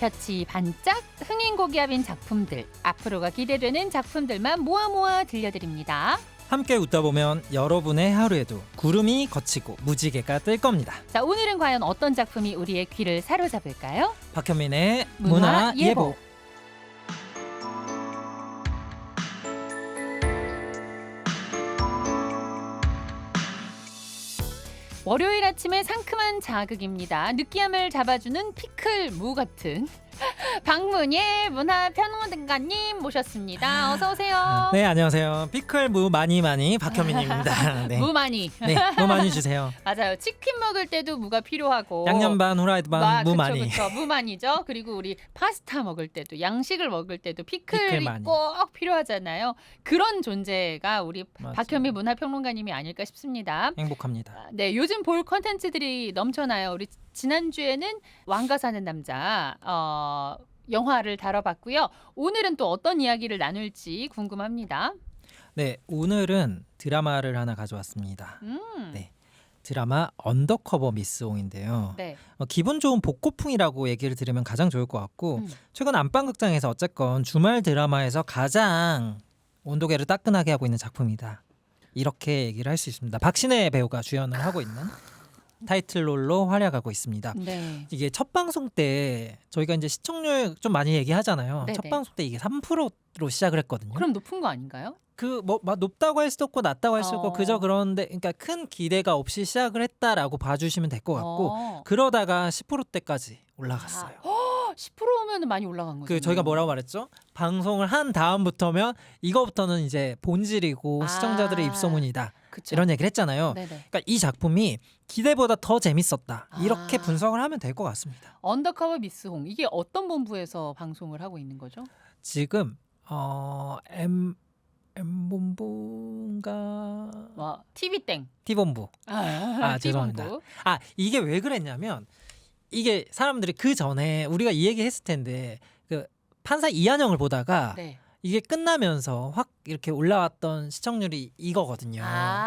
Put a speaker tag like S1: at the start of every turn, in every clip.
S1: 별빛이 반짝 흥행고기압인 작품들, 앞으로가 기대되는 작품들만 모아 들려드립니다.
S2: 함께 웃다 보면 여러분의 하루에도 구름이 걷히고 무지개가 뜰 겁니다.
S1: 자, 오늘은 과연 어떤 작품이 우리의 귀를 사로잡을까요?
S2: 박현민의 문화예보.
S1: 월요일 아침의 상큼한 자극입니다. 느끼함을 잡아주는 피클 무 같은 박문예 문화평론가님 모셨습니다. 어서 오세요.
S2: 네, 안녕하세요. 피클 무 많이 박현민입니다. 네.
S1: 무 많이.
S2: 네, 무 많이 주세요.
S1: 맞아요. 치킨 먹을 때도 무가 필요하고
S2: 양념 반, 후라이드 반, 무 많이.
S1: 그렇죠. 무 많이죠. 그리고 우리 파스타 먹을 때도, 양식을 먹을 때도 피클이
S2: 피클 많이.
S1: 꼭 필요하잖아요. 그런 존재가 우리
S2: 맞아요.
S1: 박현민 문화평론가님이 아닐까 싶습니다.
S2: 행복합니다.
S1: 네, 요즘 볼 콘텐츠들이 넘쳐나요. 우리 지난주에는 왕가 사는 남자 영화를 다뤄봤고요. 오늘은 또 어떤 이야기를 나눌지 궁금합니다.
S2: 네, 오늘은 드라마를 하나 가져왔습니다. 네, 드라마 언더커버 미스홍인데요.
S1: 네.
S2: 기분 좋은 복고풍이라고 얘기를 들으면 가장 좋을 것 같고 최근 안방극장에서 어쨌건 주말 드라마에서 가장 온도계를 따끈하게 하고 있는 작품이다. 이렇게 얘기를 할 수 있습니다. 박신혜 배우가 주연을 하고 있는 타이틀롤로 활약하고 있습니다.
S1: 네.
S2: 이게 첫 방송 때 저희가 이제 시청률 좀 많이 얘기하잖아요.
S1: 네네.
S2: 첫 방송 때 이게 3%로 시작을 했거든요.
S1: 그럼 높은 거 아닌가요?
S2: 그 뭐 높다고 할 수도 없고 낮다고 할 수도 없고
S1: 어.
S2: 그저 그런데 그러니까 큰 기대가 없이 시작을 했다라고 봐주시면 될 것 같고 그러다가 10%대까지 올라갔어요.
S1: 10%면 많이 올라간 거죠.
S2: 그 저희가 뭐라고 말했죠? 방송을 한 다음부터면 이거부터는 이제 본질이고 시청자들의 입소문이다.
S1: 그쵸.
S2: 이런 얘기를 했잖아요.
S1: 네네.
S2: 그러니까 이 작품이 기대보다 더 재밌었다. 이렇게
S1: 아.
S2: 분석을 하면 될 것 같습니다.
S1: 언더커버 미스홍, 이게 어떤 본부에서 방송을 하고 있는 거죠?
S2: 지금 M본부인가
S1: 와, TV땡.
S2: T본부.
S1: 아,
S2: 죄송합니다.
S1: T본부.
S2: 이게 왜 그랬냐면 이게 사람들이 그 전에 우리가 이 얘기 했을 텐데 그 판사 이한영을 보다가
S1: 네.
S2: 이게 끝나면서 확 이렇게 올라왔던 시청률이 이거거든요.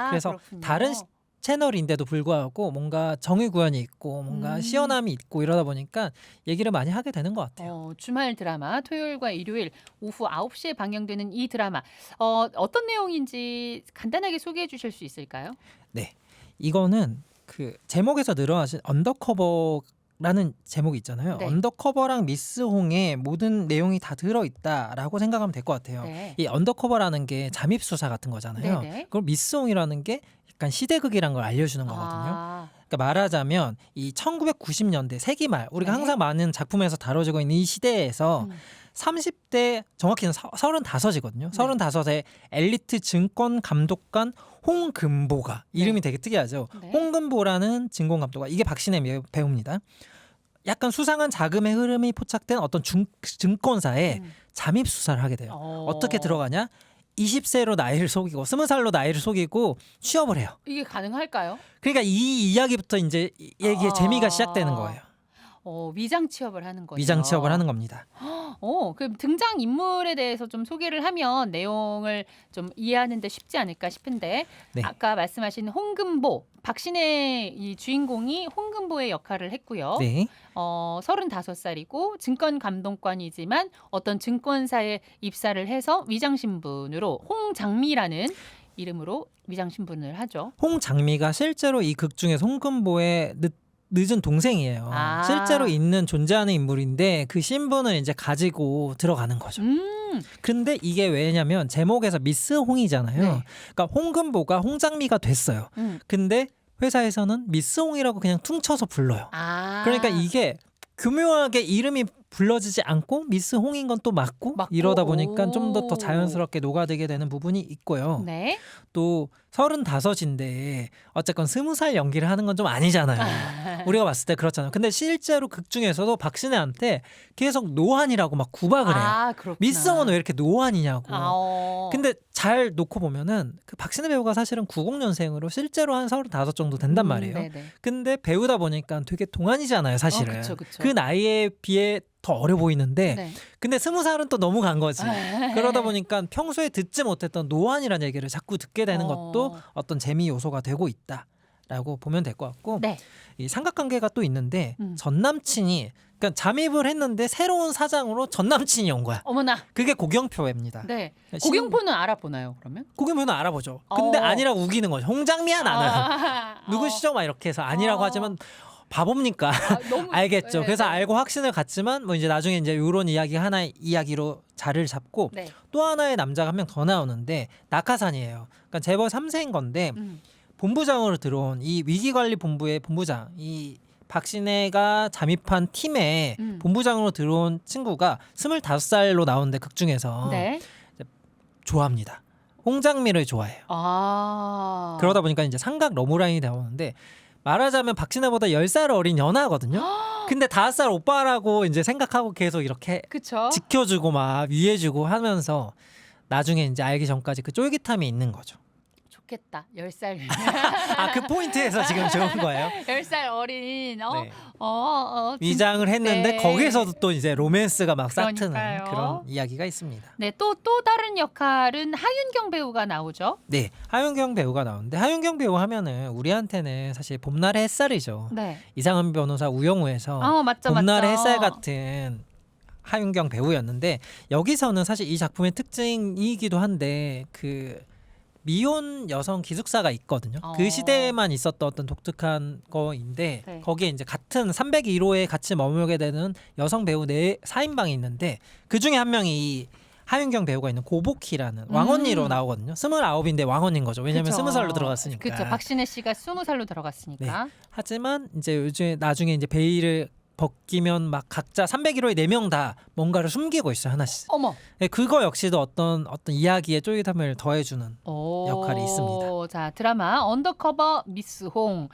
S2: 그래서
S1: 그렇군요.
S2: 다른 채널인데도 불구하고 뭔가 정의 구현이 있고 뭔가 시원함이 있고 이러다 보니까 얘기를 많이 하게 되는 것 같아요.
S1: 주말 드라마 토요일과 일요일 오후 9시에 방영되는 이 드라마 어떤 내용인지 간단하게 소개해 주실 수 있을까요?
S2: 네, 이거는 그 제목에서 늘어나신 언더커버라는 제목이 있잖아요.
S1: 네.
S2: 언더커버랑 미스홍의 모든 내용이 다 들어있다라고 생각하면 될 것 같아요.
S1: 네.
S2: 이 언더커버라는 게 잠입수사 같은 거잖아요.
S1: 네네.
S2: 그럼 미스홍이라는 게 약간 시대극이란 걸 알려주는 거거든요. 그러니까 말하자면 이 1990년대 세기말 우리가
S1: 네.
S2: 항상 많은 작품에서 다뤄지고 있는 이 시대에서 30대 정확히는 35이거든요. 35의 엘리트 증권 감독관 홍금보가 이름이 되게 특이하죠.
S1: 네.
S2: 홍금보라는 증권 감독관 이게 박신혜 배우입니다. 약간 수상한 자금의 흐름이 포착된 어떤 증권사에 잠입 수사를 하게 돼요. 어떻게 들어가냐? 20세로 나이를 속이고 20살로 나이를 속이고 취업을 해요.
S1: 이게 가능할까요?
S2: 그러니까 이 이야기부터 이제 얘기의 재미가 시작되는 거예요.
S1: 위장 취업을 하는 거예요.
S2: 위장 취업을 하는 겁니다.
S1: 그럼 등장 인물에 대해서 좀 소개를 하면 내용을 좀 이해하는데 쉽지 않을까 싶은데
S2: 네.
S1: 아까 말씀하신 홍금보, 박신혜 이 주인공이 홍금보의 역할을 했고요.
S2: 네.
S1: 35살이고 증권 감독관이지만 어떤 증권사에 입사를 해서 위장 신분으로 홍장미라는 이름으로 위장 신분을 하죠.
S2: 홍장미가 실제로 이 극 중에서 홍금보의 늦은 동생이에요. 실제로 있는 존재하는 인물인데 그 신분을 이제 가지고 들어가는 거죠. 근데 이게 왜냐면 제목에서 미스 홍이잖아요.
S1: 네.
S2: 그러니까 홍금보가 홍장미가 됐어요. 근데 회사에서는 미스 홍이라고 그냥 퉁쳐서 불러요. 그러니까 이게 교묘하게 이름이 불러지지 않고 미스 홍인 건 또 맞고 이러다 보니까 좀 더 자연스럽게 녹아들게 되는 부분이 있고요.
S1: 네.
S2: 또 35인데 어쨌건 20살 연기를 하는 건 좀 아니잖아요. 우리가 봤을 때 그렇잖아요. 근데 실제로 극 중에서도 박신혜한테 계속 노안이라고 막 구박을 해요.
S1: 그렇구나.
S2: 미스홍은 왜 이렇게 노안이냐고. 근데 잘 놓고 보면은 그 박신혜 배우가 사실은 90년생으로 실제로 한 35 정도 된단 말이에요.
S1: 네네.
S2: 근데 배우다 보니까 되게 동안이잖아요, 사실은.
S1: 그쵸.
S2: 그 나이에 비해 더 어려 보이는데
S1: 네.
S2: 근데 20살은 또 너무 간 거지. 그러다 보니까 평소에 듣지 못했던 노안이라는 얘기를 자꾸 듣게 되는 것도 어떤 재미 요소가 되고 있다. 라고 보면 될 것 같고
S1: 네.
S2: 이 삼각관계가 또 있는데
S1: 음.
S2: 전 남친이 그러니까 잠입을 했는데 새로운 사장으로 전 남친이 온 거야.
S1: 어머나.
S2: 그게 고경표입니다.
S1: 네.
S2: 신-
S1: 고경포는 알아보나요, 그러면?
S2: 고경표는 알아보죠. 근데 아니라고 우기는 거죠. 홍장미야 나는. 누구시죠? 막 이렇게 해서 아니라고
S1: 어.
S2: 하지만 바보입니까?
S1: 너무
S2: 알겠죠.
S1: 네,
S2: 그래서
S1: 네.
S2: 알고 확신을 갖지만 뭐 이제 나중에 이제 이런 이야기 하나의 이야기로 자리를 잡고
S1: 네.
S2: 또 하나의 남자가 한 명 더 나오는데 낙하산이에요. 그러니까 재벌 3세인 건데 본부장으로 들어온 이 위기관리본부의 본부장 이 박신혜가 잠입한 팀에 본부장으로 들어온 친구가 25살로 나오는데 극 중에서
S1: 네.
S2: 좋아합니다. 홍장미를 좋아해요.
S1: 아.
S2: 그러다 보니까 이제 삼각 러브라인이 나오는데 말하자면 박신혜보다 10살 어린 연하거든요. 근데 5살 오빠라고 이제 생각하고 계속 이렇게
S1: 그쵸?
S2: 지켜주고 막 위해주고 하면서 나중에 이제 알기 전까지 그 쫄깃함이 있는 거죠.
S1: 좋겠다. 10살.
S2: 아, 그 포인트에서 지금 좋은 거예요?
S1: 10살 어린
S2: 네.
S1: 위장을
S2: 위장을 했는데
S1: 네.
S2: 거기서도 또 이제 로맨스가 막 싹트는
S1: 그러니까요.
S2: 그런 이야기가 있습니다.
S1: 네, 또 다른 역할은 하윤경 배우가 나오죠.
S2: 네, 하윤경 배우가 나오는데 하윤경 배우 하면은 우리한테는 사실 봄날의 햇살이죠.
S1: 네.
S2: 이상은 변호사 우영우에서
S1: 맞죠,
S2: 봄날의
S1: 맞죠.
S2: 햇살 같은 하윤경 배우였는데 여기서는 사실 이 작품의 특징이기도 한데 그 미혼 여성 기숙사가 있거든요. 그 시대에만 있었던 어떤 독특한 거인데
S1: 네.
S2: 거기에 이제 같은 301호에 같이 머물게 되는 여성 배우 4인방이 있는데 그 중에 한 명이 이 하윤경 배우가 있는 고복희라는 왕언니로 나오거든요. 29인데 왕언인 거죠. 왜냐면
S1: 그쵸.
S2: 20살로 들어갔으니까.
S1: 그렇죠. 박신혜 씨가 20살로 들어갔으니까.
S2: 하지만 이제 요즘 나중에 이제 베일을 벗기면 막 각자 301호에 4명 다 뭔가를 숨기고 있어요, 하나씩.
S1: 어머.
S2: 네, 그거 역시도 어떤 이야기의 쫄깃함을 더해주는 역할이 있습니다.
S1: 자, 드라마 언더커버 미스 홍.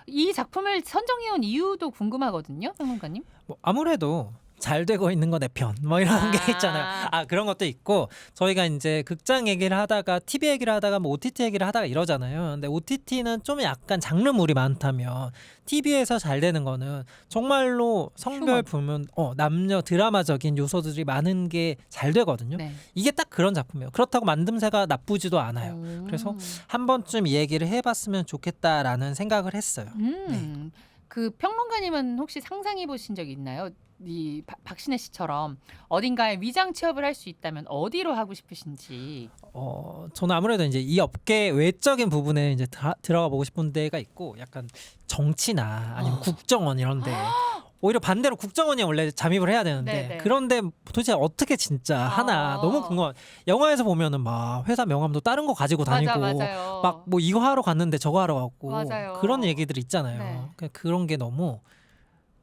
S1: 이 작품을 선정해온 이유도 궁금하거든요, 평론가님.
S2: 뭐 아무래도 잘 되고 있는 거 내 편, 뭐 이런 게 있잖아요. 그런 것도 있고 저희가 이제 극장 얘기를 하다가 TV 얘기를 하다가 뭐 OTT 얘기를 하다가 이러잖아요. 근데 OTT는 좀 약간 장르물이 많다면 TV에서 잘 되는 거는 정말로 성별 불문, 남녀 드라마적인 요소들이 많은 게 잘 되거든요.
S1: 네.
S2: 이게 딱 그런 작품이에요. 그렇다고 만듦새가 나쁘지도 않아요. 그래서 한 번쯤 이 얘기를 해봤으면 좋겠다라는 생각을 했어요.
S1: 그 평론가님은 혹시 상상해 보신 적 있나요? 이 박신혜 씨처럼 어딘가에 위장 취업을 할 수 있다면 어디로 하고 싶으신지.
S2: 저는 아무래도 이제 이 업계 외적인 부분에 이제 들어가 보고 싶은 데가 있고 약간 정치나 아니면 국정원 이런데 오히려 반대로 국정원이 원래 잠입을 해야 되는데
S1: 네네.
S2: 그런데 도대체 어떻게 진짜 하나 너무 궁금한. 영화에서 보면은 막 회사 명함도 다른 거 가지고 다니고
S1: 맞아요.
S2: 막 뭐 이거 하러 갔는데 저거 하러 갔고
S1: 맞아요.
S2: 그런 얘기들 있잖아요.
S1: 네.
S2: 그냥 그런 게 너무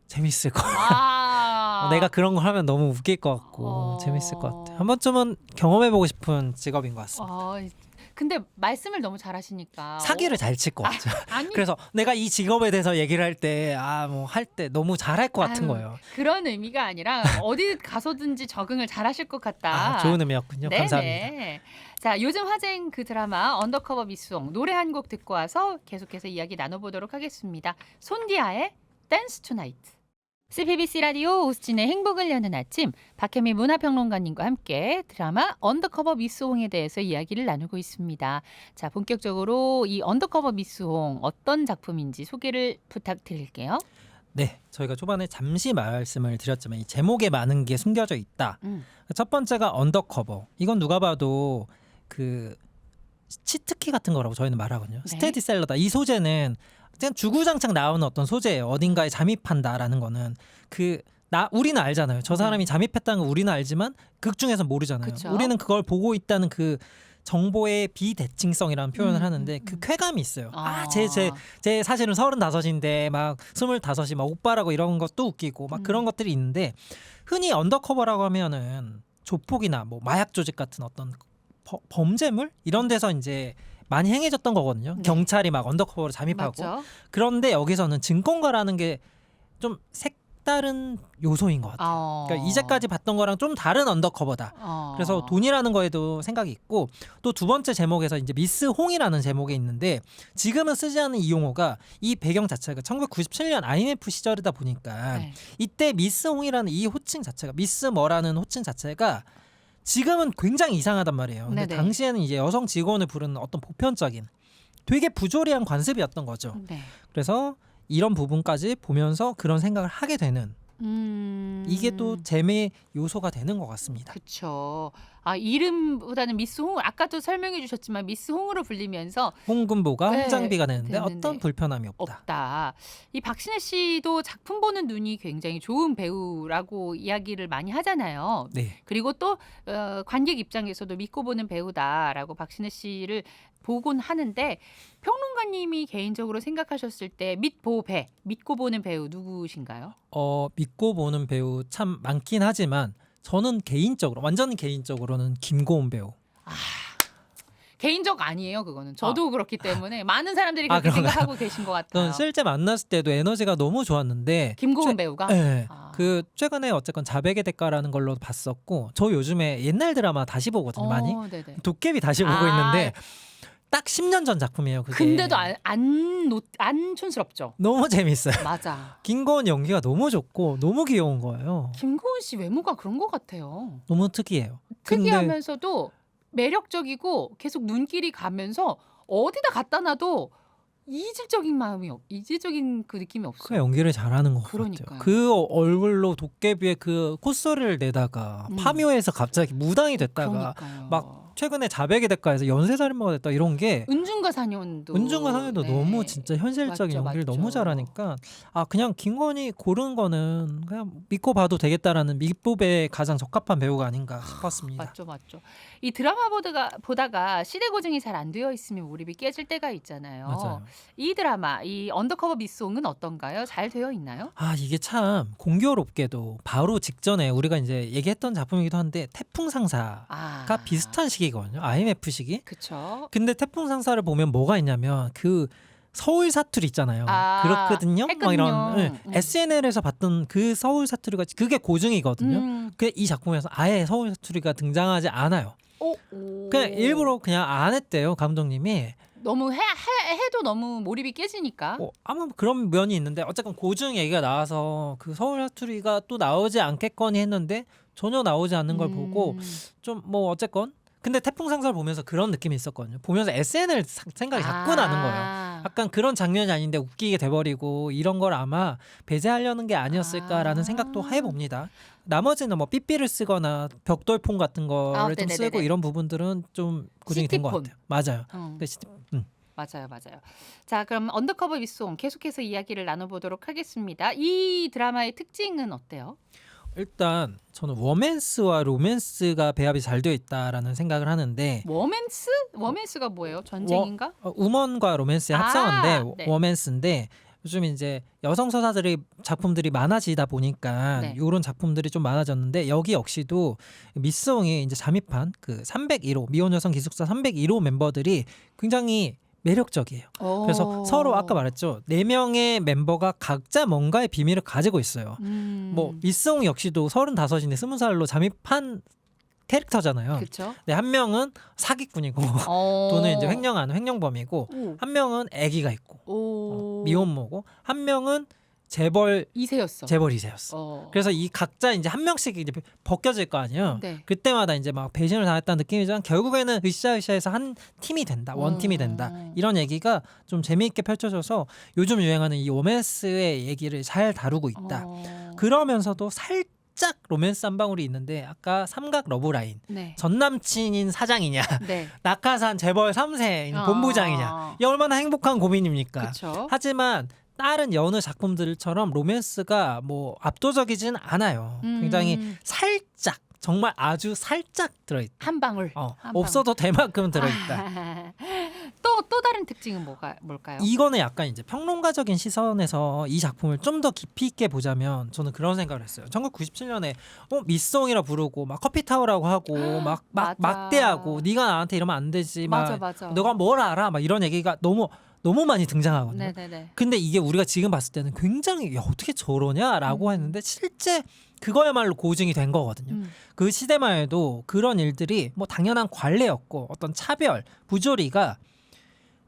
S2: 재밌을 것 같아요. 내가 그런 거 하면 너무 웃길 것 같고 재밌을 것 같아요. 한 번쯤은 경험해보고 싶은 직업인 것 같습니다.
S1: 근데 말씀을 너무 잘하시니까
S2: 사기를 잘 칠 것 같죠.
S1: 아니
S2: 그래서 내가 이 직업에 대해서 얘기를 할 때 뭐 할 때 너무 잘할 것 같은 거예요.
S1: 그런 의미가 아니라 어디 가서든지 적응을 잘하실 것 같다.
S2: 좋은 의미였군요.
S1: 네네.
S2: 감사합니다.
S1: 자, 요즘 화제인 그 드라마 언더커버 미스홍 노래 한 곡 듣고 와서 계속해서 이야기 나눠보도록 하겠습니다. 손디아의 댄스 투나이트. CBBC 라디오 오스틴의 행복을 여는 아침, 박혜미 문화평론가님과 함께 드라마 언더커버 미스홍에 대해서 이야기를 나누고 있습니다. 자, 본격적으로 이 언더커버 미스홍 어떤 작품인지 소개를 부탁드릴게요.
S2: 네, 저희가 초반에 잠시 말씀을 드렸지만 이 제목에 많은 게 숨겨져 있다. 첫 번째가 언더커버. 이건 누가 봐도 그 치트키 같은 거라고 저희는 말하거든요.
S1: 네.
S2: 스테디셀러다. 이 소재는 그냥 주구장창 나오는 어떤 소재예요. 어딘가에 잠입한다라는 거는 우리는 알잖아요. 저 사람이 잠입했다는 거 우리는 알지만 극 중에서 모르잖아요.
S1: 그쵸?
S2: 우리는 그걸 보고 있다는 그 정보의 비대칭성이라는 표현을 하는데 그 쾌감이 있어요. 제 사실은 35인데 막 25이 막 오빠라고 이런 것도 웃기고 막 그런 것들이 있는데 흔히 언더커버라고 하면은 조폭이나 뭐 마약 조직 같은 어떤 범죄물 이런 데서 이제 많이 행해졌던 거거든요.
S1: 네.
S2: 경찰이 막 언더커버로 잠입하고.
S1: 맞죠?
S2: 그런데 여기서는 증권가라는 게 좀 색다른 요소인 것 같아요. 그러니까 이제까지 봤던 거랑 좀 다른 언더커버다. 그래서 돈이라는 거에도 생각이 있고 또 두 번째 제목에서 이제 미스 홍이라는 제목이 있는데 지금은 쓰지 않는 이 용어가 이 배경 자체가 1997년 IMF 시절이다 보니까
S1: 네.
S2: 이때 미스 홍이라는 이 호칭 자체가 미스 뭐라는 호칭 자체가 지금은 굉장히 이상하단 말이에요. 근데
S1: 네네.
S2: 당시에는 이제 여성 직원을 부르는 어떤 보편적인 되게 부조리한 관습이었던 거죠.
S1: 네.
S2: 그래서 이런 부분까지 보면서 그런 생각을 하게 되는 이게 또 재미 요소가 되는 것 같습니다.
S1: 그렇죠. 아, 이름보다는 미스 홍 아까도 설명해 주셨지만 미스 홍으로 불리면서
S2: 홍금보가
S1: 네,
S2: 홍장비가 되는데
S1: 되는데
S2: 어떤 불편함이 없다.
S1: 없다. 이 박신혜 씨도 작품 보는 눈이 굉장히 좋은 배우라고 이야기를 많이 하잖아요.
S2: 네.
S1: 그리고 또 관객 입장에서도 믿고 보는 배우다라고 박신혜 씨를 보곤 하는데 평론가님이 개인적으로 생각하셨을 때 믿고 보는 배우 누구신가요?
S2: 믿고 보는 배우 참 많긴 하지만 저는 개인적으로 완전 개인적으로는 김고은 배우.
S1: 개인적 아니에요, 그거는. 저도 그렇기 때문에 많은 사람들이 그렇게
S2: 그런가요?
S1: 생각하고 계신 것 같아요.
S2: 저는 실제 만났을 때도 에너지가 너무 좋았는데
S1: 김고은 배우가?
S2: 네.
S1: 아.
S2: 그 최근에 어쨌건 자백의 대가라는 걸로 봤었고 저 요즘에 옛날 드라마 다시 보거든요. 많이.
S1: 네네.
S2: 도깨비 다시 보고 있는데 딱 10년 전 작품이에요. 그게.
S1: 근데도 안 촌스럽죠.
S2: 너무 재밌어요.
S1: 맞아.
S2: 김고은 연기가 너무 좋고 너무 귀여운 거예요.
S1: 김고은 씨 외모가 그런 것 같아요.
S2: 너무 특이해요. 근데
S1: 특이하면서도 매력적이고 계속 눈길이 가면서 어디다 갖다 놔도 이질적인 그 느낌이
S2: 그
S1: 없어요.
S2: 연기를 잘하는 것
S1: 그러니까요.
S2: 같아요. 그 얼굴로 도깨비의 그 콧소리를 내다가 파묘에서 갑자기 무당이 됐다가
S1: 그러니까요.
S2: 막 최근에 자백의 대가에서 연쇄살인마가 됐다 이런 게
S1: 은중과 사녀도 네.
S2: 너무 진짜 현실적인
S1: 맞죠,
S2: 연기를
S1: 맞죠.
S2: 너무 잘하니까 그냥 김건희 고른 거는 그냥 믿고 봐도 되겠다라는 밑보배에 가장 적합한 배우가 아닌가 싶었습니다.
S1: 맞죠. 이 드라마 보다가 시대 고증이 잘 안 되어 있으면 몰입이 깨질 때가 있잖아요.
S2: 맞아요.
S1: 이 드라마, 이 언더커버 미스홍은 어떤가요? 잘 되어 있나요?
S2: 이게 참 공교롭게도 바로 직전에 우리가 이제 얘기했던 작품이기도 한데 태풍 상사가 비슷한 시기거든요. IMF 시기.
S1: 그렇죠.
S2: 근데 태풍 상사를 보면 뭐가 있냐면 그 서울 사투리 있잖아요. 그렇거든요. 막 이런 SNL에서 봤던 그 서울 사투리가 그게 고증이거든요. 근데 이 작품에서 아예 서울 사투리가 등장하지 않아요. 그냥 일부러 그냥 안 했대요, 감독님이.
S1: 너무 해도 너무 몰입이 깨지니까.
S2: 아마 그런 면이 있는데 어쨌건 고증 얘기가 나와서 그 서울 사투리가 또 나오지 않겠거니 했는데 전혀 나오지 않는 걸 보고 좀 뭐 어쨌건 근데 태풍 상사를 보면서 그런 느낌이 있었거든요. 보면서 SNL 생각이 자꾸 나는 거예요. 약간 그런 장면이 아닌데 웃기게 돼버리고 이런 걸 아마 배제하려는 게 아니었을까라는 생각도 해봅니다. 나머지는 뭐 삐삐를 쓰거나 벽돌폰 같은 거를 좀 쓰고 이런 부분들은 좀 고증이 된 것 같아요. 맞아요.
S1: 맞아요. 자, 그럼 언더커버 미스홍 계속해서 이야기를 나눠보도록 하겠습니다. 이 드라마의 특징은 어때요?
S2: 일단 저는 워맨스와 로맨스가 배합이 잘 되어 있다라는 생각을 하는데
S1: 워맨스? 워맨스가 뭐예요? 전쟁인가?
S2: 우먼과 로맨스의 합성어인데
S1: 네.
S2: 워맨스인데 요즘 이제 여성 서사들이 작품들이 많아지다 보니까 이런 작품들이 좀 많아졌는데 여기 역시도 미스홍이 이제 잠입한 그 301호 미혼 여성 기숙사 301호 멤버들이 굉장히 매력적이에요. 그래서 서로 아까 말했죠. 4명의 멤버가 각자 뭔가의 비밀을 가지고 있어요. 뭐 미스홍 역시도 35인데 20살로 잠입한 캐릭터잖아요.
S1: 그쵸?
S2: 근데 한 명은 사기꾼이고 돈을 이제 횡령하는 횡령범이고 한 명은 아기가 있고 미혼모고 한 명은 재벌 2세였어. 그래서 이 각자 이제 한 명씩 이제 벗겨질 거 아니에요. 그때마다 이제 막 배신을 당했다는 느낌이지만 결국에는 으쌰으쌰해서 한 팀이 된다, 원팀이 된다. 이런 얘기가 좀 재미있게 펼쳐져서 요즘 유행하는 이 로맨스의 얘기를 잘 다루고 있다. 그러면서도 살짝 로맨스 한 방울이 있는데 아까 삼각 러브라인 전 남친인 사장이냐 낙하산 재벌 3세인 본부장이냐 이게 얼마나 행복한 고민입니까?
S1: 그쵸?
S2: 하지만 다른 여느 작품들처럼 로맨스가 뭐 압도적이진 않아요. 굉장히 살짝 정말 아주 살짝 들어있다.
S1: 한 방울.
S2: 없어도 될 만큼 들어있다.
S1: 또 다른 특징은 뭘까요?
S2: 이거는 약간 이제 평론가적인 시선에서 이 작품을 좀 더 깊이 있게 보자면 저는 그런 생각을 했어요. 1997년에 미스홍이라 부르고 막 커피타워라고 하고 막 막대하고 네가 나한테 이러면 안 되지.
S1: 맞아.
S2: 너가 뭘 알아? 막 이런 얘기가 너무 많이 등장하거든요. 근데 이게 우리가 지금 봤을 때는 굉장히 어떻게 저러냐라고 했는데 실제 그거야말로 고증이 된 거거든요. 그 시대만 해도 그런 일들이 뭐 당연한 관례였고 어떤 차별, 부조리가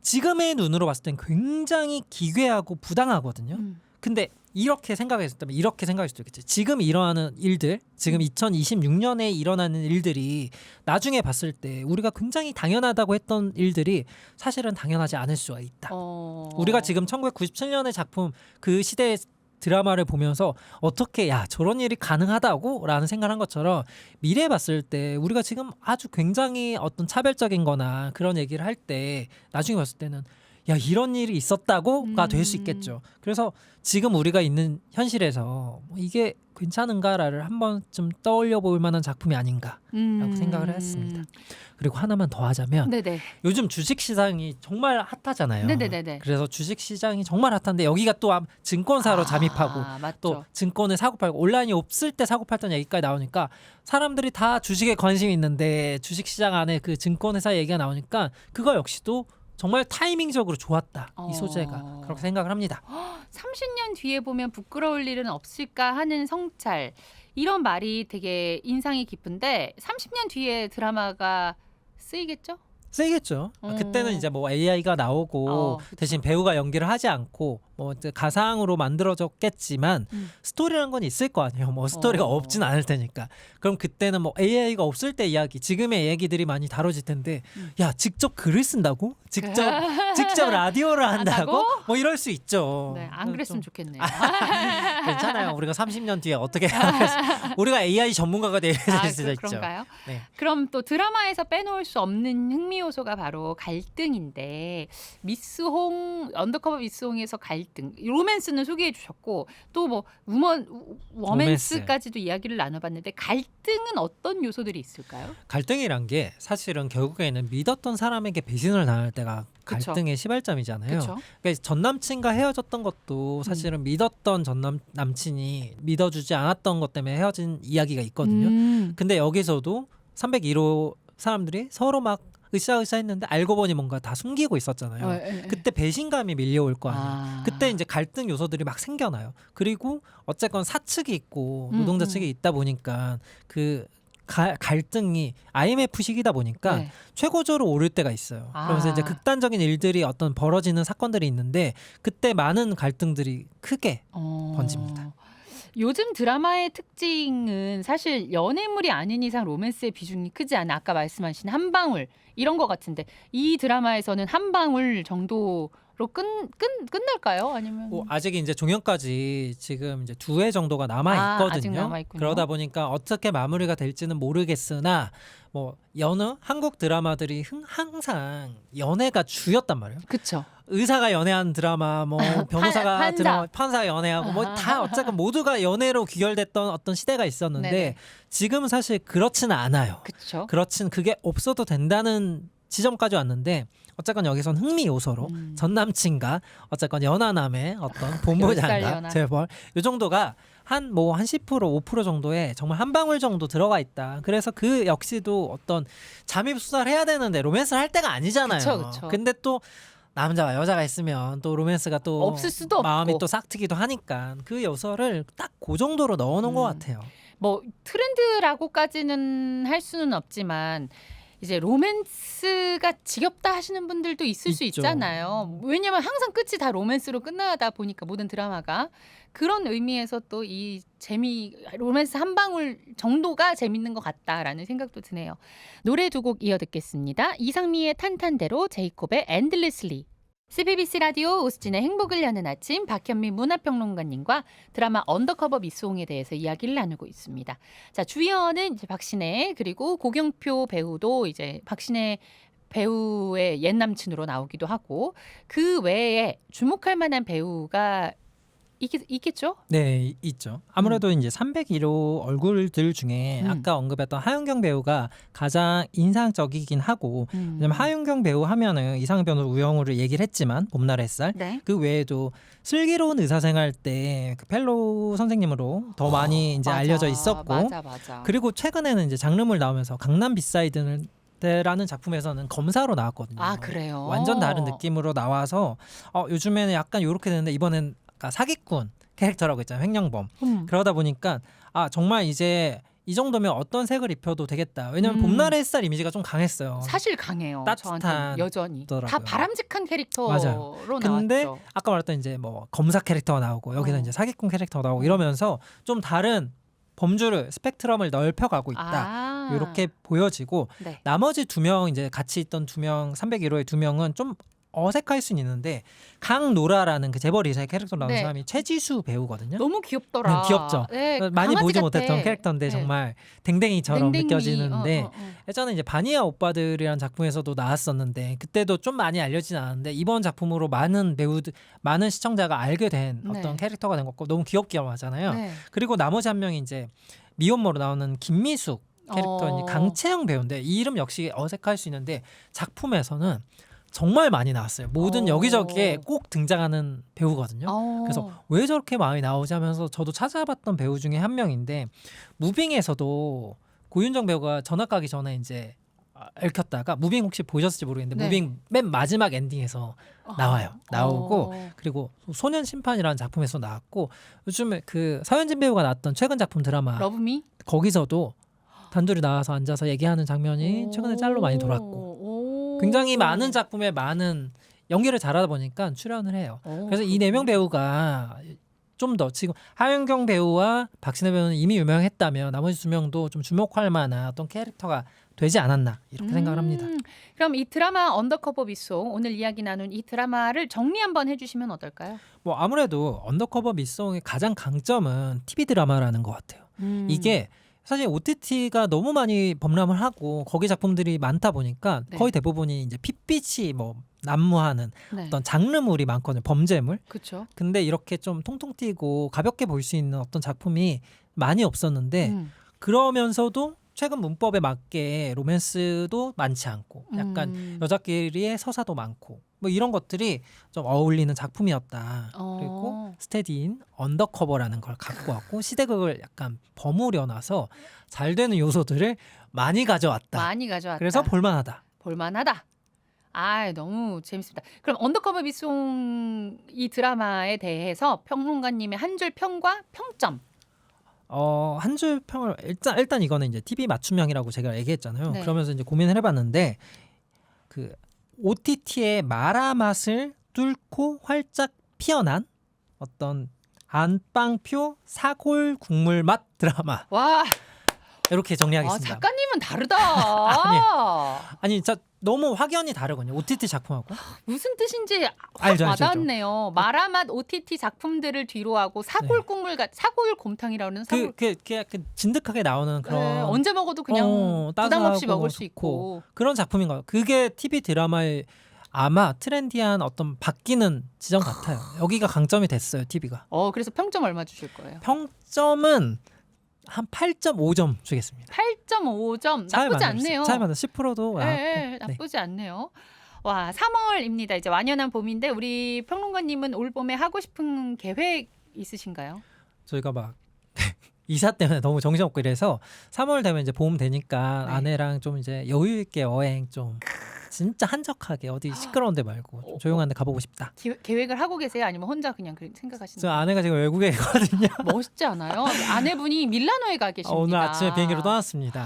S2: 지금의 눈으로 봤을 땐 굉장히 기괴하고 부당하거든요. 근데 이렇게 생각했었다면 이렇게 생각할 수도 있겠지. 지금 일어나는 일들, 지금 2026년에 일어나는 일들이 나중에 봤을 때 우리가 굉장히 당연하다고 했던 일들이 사실은 당연하지 않을 수가 있다. 우리가 지금 1997년의 작품 그 시대의 드라마를 보면서 어떻게 야 저런 일이 가능하다고 라는 생각을 한 것처럼 미래에 봤을 때 우리가 지금 아주 굉장히 어떤 차별적인 거나 그런 얘기를 할 때 나중에 봤을 때는 야 이런 일이 있었다고가 될 수 있겠죠. 그래서 지금 우리가 있는 현실에서 이게 괜찮은가를 한 번쯤 떠올려 볼 만한 작품이 아닌가라고 생각을 했습니다. 그리고 하나만 더 하자면
S1: 네네.
S2: 요즘 주식시장이 정말 핫하잖아요.
S1: 네네네네.
S2: 그래서 주식시장이 정말 핫한데 여기가 또 증권사로 잠입하고
S1: 맞죠.
S2: 또 증권을 사고 팔고 온라인이 없을 때 사고 팔던 얘기까지 나오니까 사람들이 다 주식에 관심이 있는데 주식시장 안에 그 증권회사 얘기가 나오니까 그거 역시도 정말 타이밍적으로 좋았다. 이 소재가 그렇게 생각을 합니다.
S1: 30년 뒤에 보면 부끄러울 일은 없을까 하는 성찰. 이런 말이 되게 인상이 깊은데 30년 뒤에 드라마가 쓰이겠죠?
S2: 쓰이겠죠. 그때는 이제 뭐 AI가 나오고 대신 배우가 연기를 하지 않고 뭐 이제 가상으로 만들어졌겠지만 스토리란 건 있을 거 아니에요. 뭐 스토리가 없진 않을 테니까. 그럼 그때는 뭐 AI가 없을 때 이야기, 지금의 얘기들이 많이 다뤄질 텐데, 야 직접 글을 쓴다고? 직접 라디오를 한다고? 뭐 이럴 수 있죠.
S1: 네, 안 그랬으면 좋겠네요.
S2: 괜찮아요. 우리가 30년 뒤에 어떻게 우리가 AI 전문가가 될 수도 있죠.
S1: 그런가요?
S2: 네.
S1: 그럼 또 드라마에서 빼놓을 수 없는 흥미 요소가 바로 갈등인데 미스홍 언더커버 미스홍에서 갈등, 로맨스는 소개해 주셨고 또 뭐 워맨스까지도 이야기를 나눠봤는데 갈등은 어떤 요소들이 있을까요?
S2: 갈등이란 게 사실은 결국에는 믿었던 사람에게 배신을 당할 때가
S1: 그쵸.
S2: 갈등의 시발점이잖아요.
S1: 그쵸?
S2: 그러니까 전 남친과 헤어졌던 것도 사실은 믿었던 전 남친이 믿어주지 않았던 것 때문에 헤어진 이야기가 있거든요. 근데 여기서도 301호 사람들이 서로 막 으쌰으쌰 했는데 알고 보니 뭔가 다 숨기고 있었잖아요. 그때 배신감이 밀려올 거 아니에요. 그때 이제 갈등 요소들이 막 생겨나요. 그리고 어쨌건 사측이 있고 노동자 측이 있다 보니까 그 갈등이 IMF 시기다 보니까
S1: 네.
S2: 최고조로 오를 때가 있어요. 그러면서 이제 극단적인 일들이 어떤 벌어지는 사건들이 있는데 그때 많은 갈등들이 크게 번집니다.
S1: 요즘 드라마의 특징은 사실 연애물이 아닌 이상 로맨스의 비중이 크지 않아. 아까 말씀하신 한 방울 이런 것 같은데 이 드라마에서는 한 방울 정도로 끝날까요? 아니면
S2: 아직 이제 종영까지 지금 이제 2회 정도가 남아 있거든요.
S1: 아직 남아있군요.
S2: 그러다 보니까 어떻게 마무리가 될지는 모르겠으나 뭐 한국 드라마들이 항상 연애가 주였단 말이에요.
S1: 그렇죠.
S2: 의사가 연애한 드라마, 뭐 변호사가
S1: 판사.
S2: 판사가 연애하고 뭐 다 어쨌든 모두가 연애로 귀결됐던 어떤 시대가 있었는데
S1: 네네.
S2: 지금은 사실 그렇지는 않아요.
S1: 그렇죠.
S2: 그게 없어도 된다는 지점까지 왔는데 어쨌건 여기선 흥미 요소로 전 남친과 어쨌건 연하남의 어떤 본부장과 재벌 이 정도가 한 10% 5% 정도에 정말 한 방울 정도 들어가 있다. 그래서 그 역시도 어떤 잠입 수사를 해야 되는데 로맨스를 할 때가 아니잖아요.
S1: 그쵸.
S2: 근데 또 남자와 여자가 있으면 또 로맨스가 또
S1: 없을 수도
S2: 마음이
S1: 없고.
S2: 또 싹트기도 하니까 그 요소를 딱 그 정도로 넣어놓은 것 같아요.
S1: 뭐 트렌드라고까지는 할 수는 없지만 이제 로맨스가 지겹다 하시는 분들도 있을 수
S2: 있죠.
S1: 있잖아요. 왜냐면 항상 끝이 다 로맨스로 끝나다 보니까 모든 드라마가 그런 의미에서 또 이 로맨스 한 방울 정도가 재밌는 것 같다라는 생각도 드네요. 노래 2곡 이어 듣겠습니다. 이상미의 탄탄대로, 제이콥의 엔들리슬리. CBBC 라디오 오수진의 행복을 여는 아침, 박현민 문화평론가님과 드라마 언더커버 미스홍에 대해서 이야기를 나누고 있습니다. 자, 주연은 이제 박신혜, 그리고 고경표 배우도 이제 박신혜 배우의 옛 남친으로 나오기도 하고 그 외에 주목할 만한 배우가 있겠죠?
S2: 네, 있죠. 아무래도 이제 301호 얼굴들 중에 아까 언급했던 하윤경 배우가 가장 인상적이긴 하고 왜냐면 하윤경 배우 하면은 이상변호 우영우를 얘기를 했지만 봄날의 햇살
S1: 네.
S2: 그 외에도 슬기로운 의사생활 때 그 펠로우 선생님으로 더 많이 이제
S1: 맞아,
S2: 알려져 있었고
S1: 맞아.
S2: 그리고 최근에는 이제 장르물 나오면서 강남 비사이드는 라는 작품에서는 검사로 나왔거든요.
S1: 아, 그래요?
S2: 완전 다른 느낌으로 나와서 요즘에는 약간 이렇게 되는데 이번엔 사기꾼 캐릭터라고 했잖아요. 횡령범. 그러다 보니까 정말 이제 이 정도면 어떤 색을 입혀도 되겠다. 왜냐면 봄날의 햇살 이미지가 좀 강했어요.
S1: 사실 강해요.
S2: 따뜻한
S1: 저한테 여전히 다
S2: 더라고요.
S1: 바람직한 캐릭터로
S2: 맞아요. 근데
S1: 나왔죠.
S2: 아까 말했던 이제 뭐 검사 캐릭터가 나오고 여기는 이제 사기꾼 캐릭터가 나오고 이러면서 좀 다른 범주를 스펙트럼을 넓혀가고 있다. 이렇게 보여지고
S1: 네.
S2: 나머지 2명 이제 같이 있던 2명 301호의 2명은 좀 어색할 수는 있는데 강노라라는 그 재벌 이사의 캐릭터로 나온
S1: 네.
S2: 사람이 최지수 배우거든요.
S1: 너무 귀엽더라.
S2: 귀엽죠.
S1: 네,
S2: 많이
S1: 강아지
S2: 보지
S1: 같아.
S2: 못했던 캐릭터인데
S1: 네.
S2: 정말 댕댕이처럼
S1: 댕댕이.
S2: 느껴지는데 예전에 이제 바니아 오빠들이라는 작품에서도 나왔었는데 그때도 좀 많이 알려지진 않았는데 이번 작품으로 많은 배우들 많은 시청자가 알게 된
S1: 네.
S2: 어떤 캐릭터가 된 것 같고 너무 귀엽기만
S1: 네.
S2: 그리고 나머지 한 명이 이제 미혼모로 나오는 김미숙 캐릭터 강채영 배우인데 이 이름 역시 어색할 수 있는데 작품에서는 정말 많이 나왔어요. 모든 여기저기에 꼭 등장하는 배우거든요. 그래서 왜 저렇게 많이 나오지 하면서 저도 찾아봤던 배우 중에 한 명인데 무빙에서도 고윤정 배우가 전학 가기 전에 이제 얽혔다가 무빙 혹시 보셨을지 모르겠는데
S1: 네.
S2: 무빙 맨 마지막 엔딩에서 나와요. 나오고 그리고 소년 심판이라는 작품에서 나왔고 요즘에 그 서현진 배우가 나왔던 최근 작품 드라마
S1: 러브미
S2: 거기서도 단둘이 나와서 앉아서 얘기하는 장면이 최근에 짤로 많이 돌았고 굉장히 많은 작품에 많은 연기를 잘하다 보니까 출연을 해요. 그래서 이 4명 배우가 좀 더 지금 하윤경 배우와 박신혜 배우는 이미 유명했다면 나머지 2명도 좀 주목할 만한 어떤 캐릭터가 되지 않았나 이렇게 생각을 합니다.
S1: 그럼 이 드라마 언더커버 미송 오늘 이야기 나눈 이 드라마를 정리 한번 해주시면 어떨까요?
S2: 뭐 아무래도 언더커버 미송의 가장 강점은 TV 드라마라는 것 같아요. 이게 사실 OTT가 너무 많이 범람을 하고 거기 작품들이 많다 보니까
S1: 네.
S2: 거의 대부분이 이제 핏빛이 뭐 난무하는
S1: 네.
S2: 어떤 장르물이 많거든요. 범죄물.
S1: 그렇죠.
S2: 근데 이렇게 좀 통통 튀고 가볍게 볼 수 있는 어떤 작품이 많이 없었는데 그러면서도 최근 문법에 맞게 로맨스도 많지 않고 약간 여자끼리의 서사도 많고 뭐 이런 것들이 좀 어울리는 작품이었다. 그리고 스테디인 언더커버라는 걸 갖고 왔고 시대극을 약간 버무려 놔서 잘 되는 요소들을 많이 가져왔다.
S1: 많이 가져왔다.
S2: 그래서 볼만하다.
S1: 볼만하다. 아, 너무 재밌습니다. 그럼 언더커버 미송 이 드라마에 대해서 평론가님의 한 줄 평과 평점.
S2: 한 줄 평을 일단 이거는 이제 TV 맞춤형이라고 제가 얘기했잖아요.
S1: 네.
S2: 그러면서 이제 고민을 해봤는데 그 OTT의 마라 맛을 뚫고 활짝 피어난 어떤 안방표 사골 국물 맛 드라마
S1: 와,
S2: 이렇게 정리하겠습니다.
S1: 작가님은 다르다.
S2: 아니 진짜 너무 확연히 다르거든요. OTT 작품하고.
S1: 무슨 뜻인지 확
S2: 알죠.
S1: 와닿네요. 마라맛 OTT 작품들을 뒤로하고 사골 국물 사골 곰탕이라고 하는 사골.
S2: 그 약간 진득하게 나오는 그런
S1: 네, 언제 먹어도 그냥 부담 없이
S2: 따스하고
S1: 먹을 수
S2: 좋고
S1: 있고.
S2: 그런 작품인 거예요. 그게 TV 드라마의 아마 트렌디한 어떤 바뀌는 지점 같아요. 여기가 강점이 됐어요. TV가.
S1: 그래서 평점 얼마 주실 거예요?
S2: 평점은 한 8.5점 주겠습니다.
S1: 8.5점 나쁘지 않네요.
S2: 잘 맞아. 10%도 나왔고.
S1: 네, 나쁘지 않네요. 와, 3월입니다. 이제 완연한 봄인데 우리 평론가님은 올 봄에 하고 싶은 계획 있으신가요?
S2: 저희가 막 이사 때문에 너무 정신없고 이래서 3월 되면 이제 봄 되니까
S1: 네.
S2: 아내랑 좀 이제 여유 있게 여행 좀 진짜 한적하게 어디 시끄러운 데 말고 좀 조용한 데 가보고 싶다.
S1: 계획을 하고 계세요? 아니면 혼자 그냥 생각하시는
S2: 저
S1: 거예요?
S2: 아내가 지금 외국에 있거든요.
S1: 멋있지 않아요? 아내분이 밀라노에 가 계십니다.
S2: 오늘 아침에 비행기로 떠났습니다.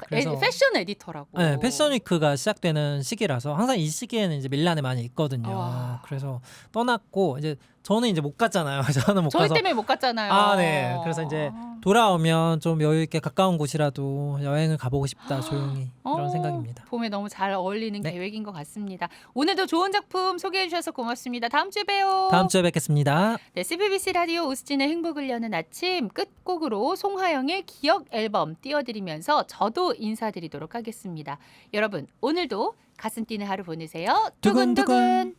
S2: 그래서
S1: 패션 에디터라고.
S2: 네, 패션위크가 시작되는 시기라서 항상 이 시기에는 이제 밀란에 많이 있거든요.
S1: 와.
S2: 그래서 떠났고 이제 저는 이제 못 갔잖아요. 저는 못
S1: 저희
S2: 가서
S1: 때문에 못 갔잖아요.
S2: 아, 네. 그래서 이제 돌아오면 좀 여유 있게 가까운 곳이라도 여행을 가보고 싶다. 조용히 이런 생각입니다.
S1: 봄에 너무 잘 어울리는
S2: 네.
S1: 계획인 것 같습니다. 오늘도 좋은 작품 소개해 주셔서 고맙습니다. 다음 주에 봬요.
S2: 다음 주에 뵙겠습니다.
S1: 네, CBBC 라디오 오수진의 행복을 여는 아침 끝곡으로 송하영의 기억 앨범 띄워드리면서 저도 인사드리도록 하겠습니다. 여러분 오늘도 가슴 뛰는 하루 보내세요.
S2: 두근두근.